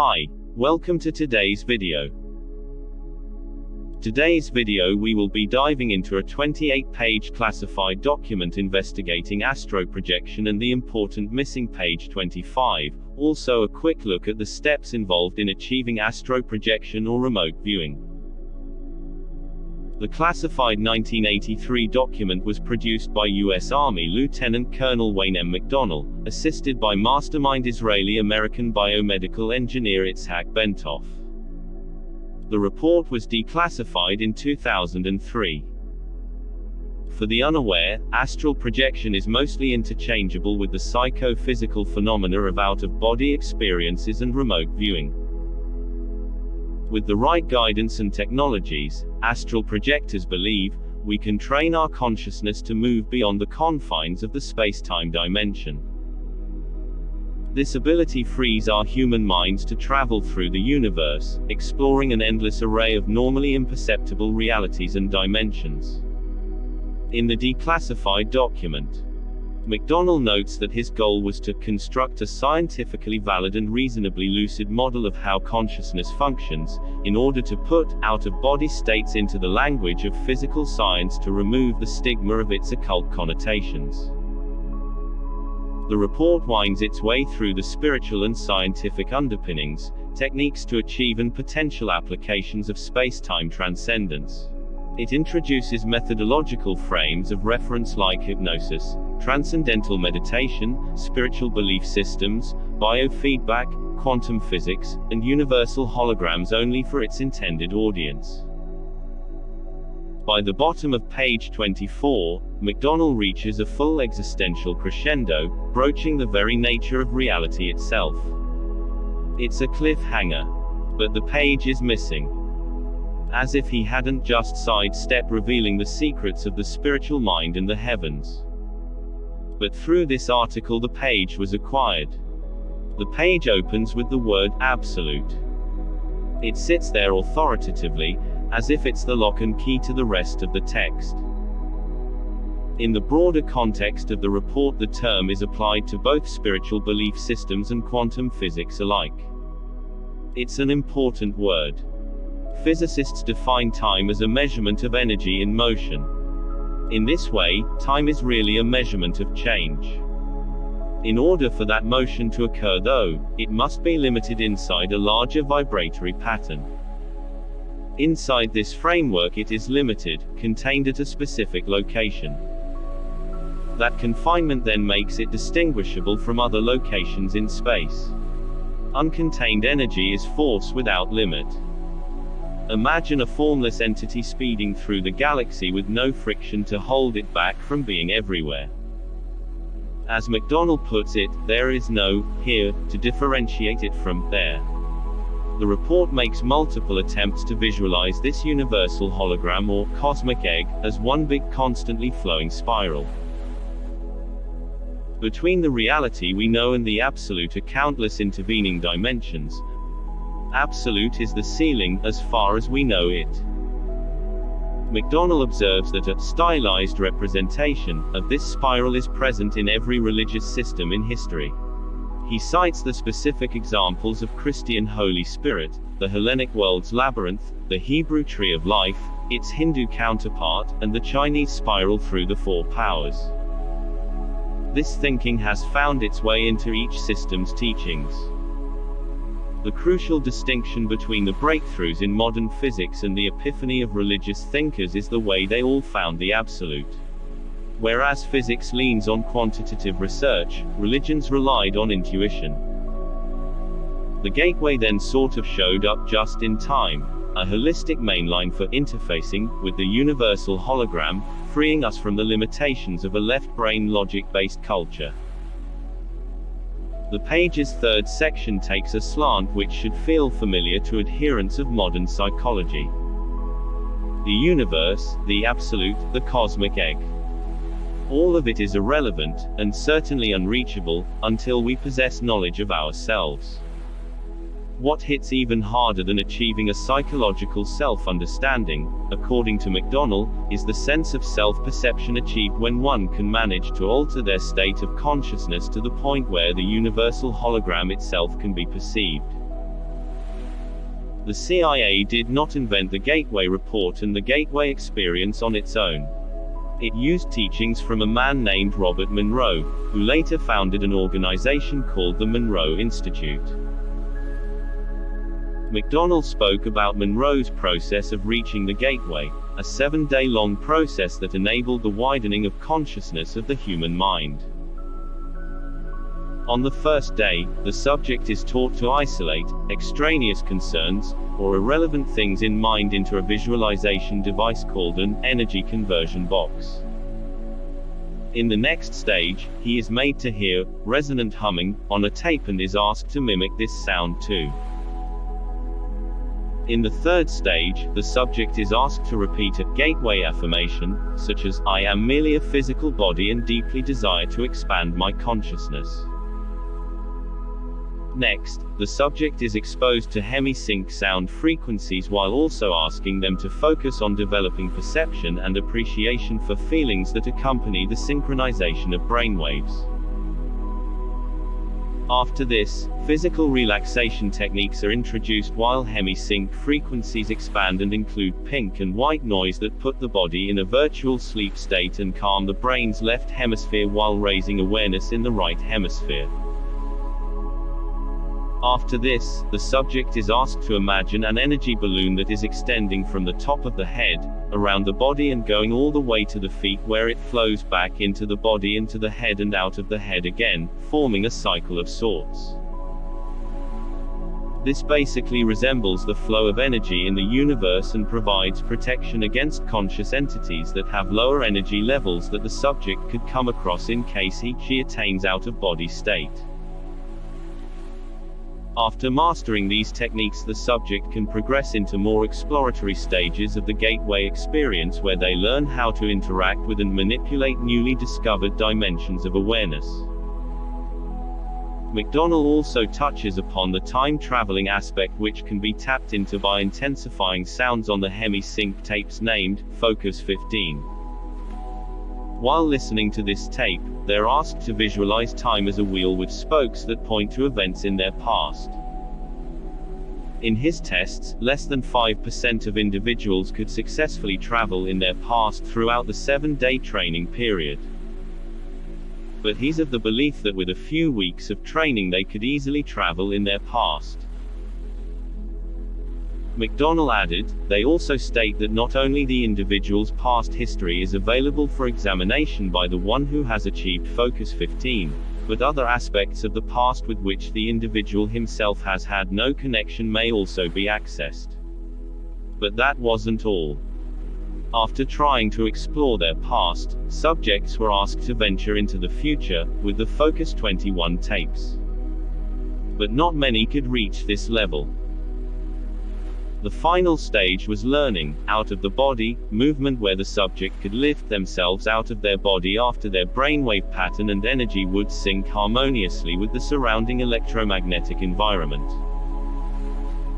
Hi, welcome to today's video. Today's video we will be diving into a 28-page classified document investigating astral projection and the important missing page 25, also a quick look at the steps involved in achieving astral projection or remote viewing. The classified 1983 document was produced by U.S. Army Lieutenant Colonel Wayne M. McDonnell, assisted by mastermind Israeli-American biomedical engineer Itzhak Bentov. The report was declassified in 2003. For the unaware, astral projection is mostly interchangeable with the psychophysical phenomena of out-of-body experiences and remote viewing. With the right guidance and technologies, astral projectors believe, we can train our consciousness to move beyond the confines of the space-time dimension. This ability frees our human minds to travel through the universe, exploring an endless array of normally imperceptible realities and dimensions. In the declassified document, McDonnell notes that his goal was to construct a scientifically valid and reasonably lucid model of how consciousness functions, in order to put out-of-body states into the language of physical science to remove the stigma of its occult connotations. The report winds its way through the spiritual and scientific underpinnings, techniques to achieve and potential applications of space-time transcendence. It introduces methodological frames of reference like hypnosis, transcendental meditation, spiritual belief systems, biofeedback, quantum physics, and universal holograms only for its intended audience. By the bottom of page 24, McDonnell reaches a full existential crescendo, broaching the very nature of reality itself. It's a cliffhanger. But the page is missing. As if he hadn't just sidestepped revealing the secrets of the spiritual mind and the heavens. But through this article the page was acquired. The page opens with the word absolute. It sits there authoritatively, as if it's the lock and key to the rest of the text. In the broader context of the report, the term is applied to both spiritual belief systems and quantum physics alike. It's an important word. Physicists define time as a measurement of energy in motion. In this way, time is really a measurement of change. In order for that motion to occur though, it must be limited inside a larger vibratory pattern. Inside this framework it is limited, contained at a specific location. That confinement then makes it distinguishable from other locations in space. Uncontained energy is force without limit. Imagine a formless entity speeding through the galaxy with no friction to hold it back from being everywhere. As McDonnell puts it, there is no here to differentiate it from there. The report makes multiple attempts to visualize this universal hologram or cosmic egg as one big constantly flowing spiral. Between the reality we know and the absolute are countless intervening dimensions. Absolute is the ceiling, as far as we know it. McDonnell observes that a stylized representation of this spiral is present in every religious system in history. He cites the specific examples of Christian Holy Spirit, the Hellenic world's labyrinth, the Hebrew tree of life, its Hindu counterpart, and the Chinese spiral through the four powers. This thinking has found its way into each system's teachings. The crucial distinction between the breakthroughs in modern physics and the epiphany of religious thinkers is the way they all found the absolute. Whereas physics leans on quantitative research, religions relied on intuition. The gateway then sort of showed up just in time, a holistic mainline for interfacing with the universal hologram, freeing us from the limitations of a left-brain logic-based culture. The page's third section takes a slant which should feel familiar to adherents of modern psychology. The universe, the absolute, the cosmic egg. All of it is irrelevant, and certainly unreachable, until we possess knowledge of ourselves. What hits even harder than achieving a psychological self-understanding, according to McDonnell, is the sense of self-perception achieved when one can manage to alter their state of consciousness to the point where the universal hologram itself can be perceived. The CIA did not invent the Gateway Report and the Gateway Experience on its own. It used teachings from a man named Robert Monroe, who later founded an organization called the Monroe Institute. McDonnell spoke about Monroe's process of reaching the gateway, a 7-day-long process that enabled the widening of consciousness of the human mind. On the first day, the subject is taught to isolate extraneous concerns, or irrelevant things in mind into a visualization device called an energy conversion box. In the next stage, he is made to hear resonant humming on a tape and is asked to mimic this sound too. In the third stage, the subject is asked to repeat a gateway affirmation, such as, "I am merely a physical body and deeply desire to expand my consciousness." Next, the subject is exposed to Hemi sync sound frequencies while also asking them to focus on developing perception and appreciation for feelings that accompany the synchronization of brainwaves. After this, physical relaxation techniques are introduced while Hemi sync frequencies expand and include pink and white noise that put the body in a virtual sleep state and calm the brain's left hemisphere while raising awareness in the right hemisphere. After this, the subject is asked to imagine an energy balloon that is extending from the top of the head, around the body and going all the way to the feet where it flows back into the body into the head and out of the head again, forming a cycle of sorts. This basically resembles the flow of energy in the universe and provides protection against conscious entities that have lower energy levels that the subject could come across in case he/she attains out-of-body state. After mastering these techniques, the subject can progress into more exploratory stages of the gateway experience where they learn how to interact with and manipulate newly discovered dimensions of awareness. McDonnell also touches upon the time-traveling aspect which can be tapped into by intensifying sounds on the Hemi sync tapes named Focus 15. While listening to this tape, they're asked to visualize time as a wheel with spokes that point to events in their past. In his tests, less than 5% of individuals could successfully travel in their past throughout the 7-day training period. But he's of the belief that with a few weeks of training they could easily travel in their past. McDonnell added, they also state that not only the individual's past history is available for examination by the one who has achieved Focus 15, but other aspects of the past with which the individual himself has had no connection may also be accessed. But that wasn't all. After trying to explore their past, subjects were asked to venture into the future, with the Focus 21 tapes. But not many could reach this level. The final stage was learning, out of the body, movement where the subject could lift themselves out of their body after their brainwave pattern and energy would sync harmoniously with the surrounding electromagnetic environment.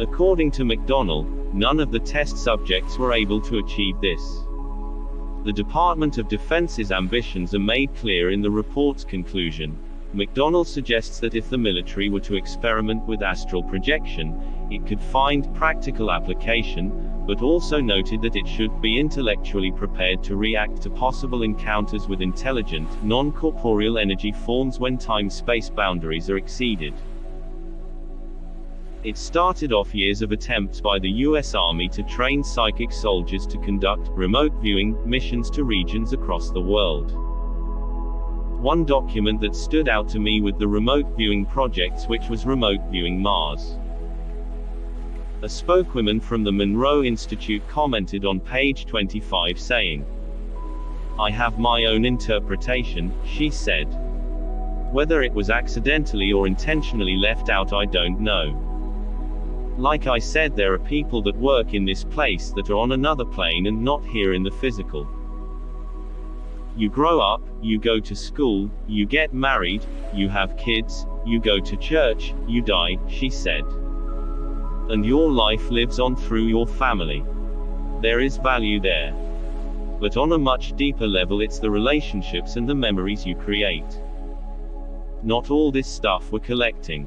According to McDonnell, none of the test subjects were able to achieve this. The Department of Defense's ambitions are made clear in the report's conclusion. McDonnell suggests that if the military were to experiment with astral projection, it could find practical application, but also noted that it should be intellectually prepared to react to possible encounters with intelligent, non-corporeal energy forms when time-space boundaries are exceeded. It started off years of attempts by the U.S. Army to train psychic soldiers to conduct remote viewing missions to regions across the world. One document that stood out to me with the remote viewing projects which was remote viewing Mars. A spokeswoman from the Monroe Institute commented on page 25 saying, "I have my own interpretation," she said. "Whether it was accidentally or intentionally left out I don't know. Like I said, there are people that work in this place that are on another plane and not here in the physical. You grow up, you go to school, you get married, you have kids, you go to church, you die," she said. "And your life lives on through your family. There is value there. But on a much deeper level it's the relationships and the memories you create. Not all this stuff we're collecting.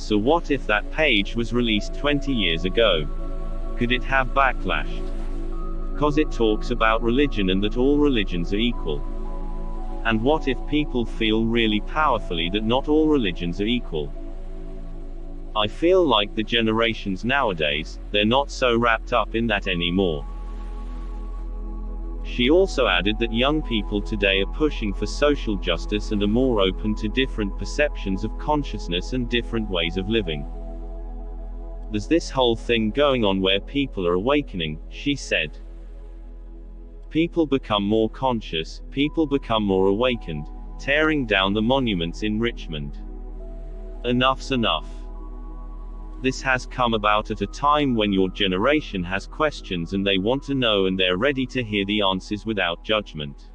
So what if that page was released 20 years ago? Could it have backlash? 'Cause it talks about religion and that all religions are equal. And what if people feel really powerfully that not all religions are equal? I feel like the generations nowadays, they're not so wrapped up in that anymore. She also added that young people today are pushing for social justice and are more open to different perceptions of consciousness and different ways of living. There's this whole thing going on where people are awakening, she said. People become more conscious, people become more awakened, tearing down the monuments in Richmond. Enough's enough. This has come about at a time when your generation has questions and they want to know and they're ready to hear the answers without judgment.